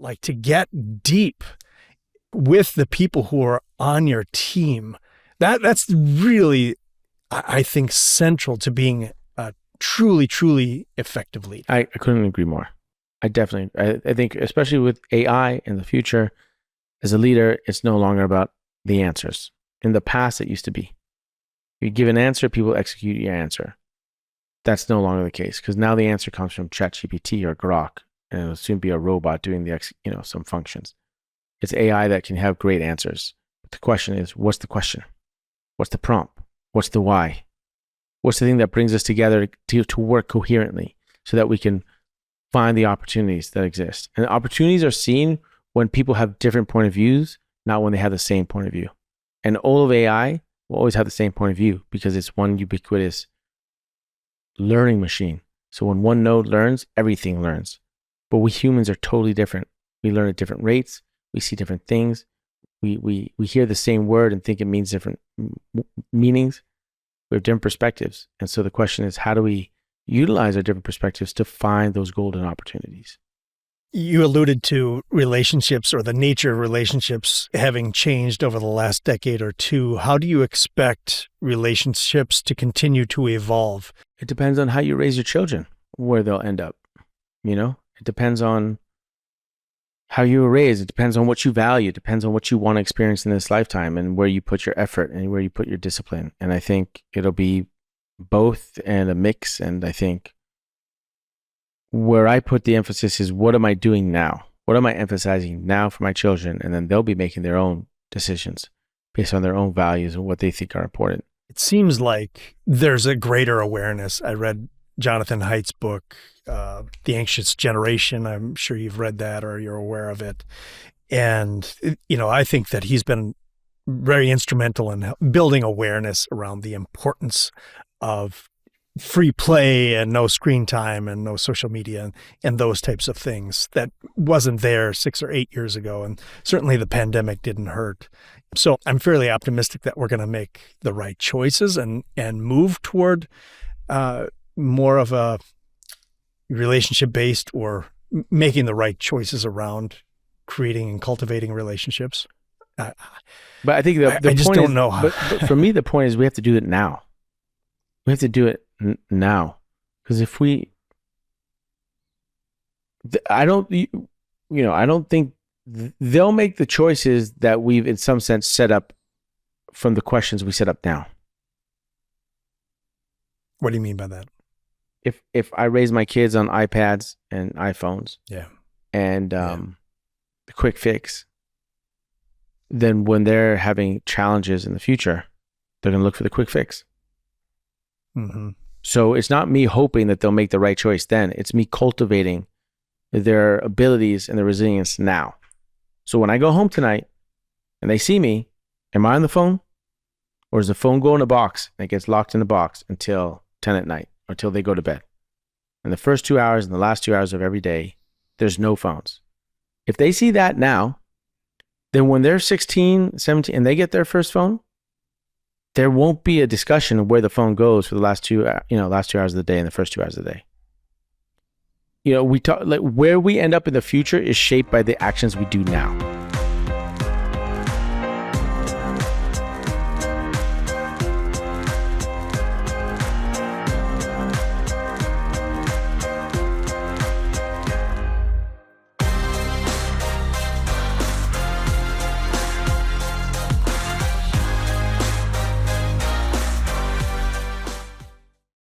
like to get deep with the people who are on your team. That's really, I think, central to being a truly, truly effective leader. I couldn't agree more. I think, especially with AI in the future, as a leader, it's no longer about the answers. In the past, it used to be. You give an answer, people execute your answer. That's no longer the case, because now the answer comes from ChatGPT or Grok, and it'll soon be a robot doing some functions. It's AI that can have great answers. But the question is, what's the question? What's the prompt? What's the why? What's the thing that brings us together to work coherently so that we can find the opportunities that exist? And opportunities are seen when people have different point of views, not when they have the same point of view. And all of AI will always have the same point of view because it's one ubiquitous learning machine. So when one node learns, everything learns. But we humans are totally different. We learn at different rates. We see different things. We hear the same word and think it means different meanings. We have different perspectives. And so the question is, how do we utilize our different perspectives to find those golden opportunities? You alluded to relationships, or the nature of relationships, having changed over the last decade or two. How do you expect relationships to continue to evolve? It depends on how you raise your children, where they'll end up. It depends on how you were raised. It depends on what you value. It depends on what you want to experience in this lifetime and where you put your effort and where you put your discipline. And I think it'll be both and a mix. And I think where I put the emphasis is, what am I doing now? What am I emphasizing now for my children? And then they'll be making their own decisions based on their own values and what they think are important. It seems like there's a greater awareness. I read Jonathan Haidt's book, The Anxious Generation. I'm sure you've read that or you're aware of it. And, I think that he's been very instrumental in building awareness around the importance of free play and no screen time and no social media and those types of things that wasn't there 6 or 8 years ago. And certainly the pandemic didn't hurt. So I'm fairly optimistic that we're going to make the right choices and move toward more of a relationship-based, or making the right choices around creating and cultivating relationships. But I think the I just point don't is, know. But for me, the point is we have to do it now. We have to do it now. Because if we, I don't think they'll make the choices that we've in some sense set up from the questions we set up now. What do you mean by that? If I raise my kids on iPads and iPhones, and the quick fix, then when they're having challenges in the future, they're going to look for the quick fix. Mm-hmm. So it's not me hoping that they'll make the right choice then. It's me cultivating their abilities and their resilience now. So when I go home tonight and they see me, am I on the phone? Or does the phone go in a box and it gets locked in the box until 10 at night? Until they go to bed. And the first 2 hours and the last 2 hours of every day, there's no phones. If they see that now, then when they're 16, 17, and they get their first phone, there won't be a discussion of where the phone goes for the last 2 hours of the day and the first 2 hours of the day. We talk, like, where we end up in the future is shaped by the actions we do now.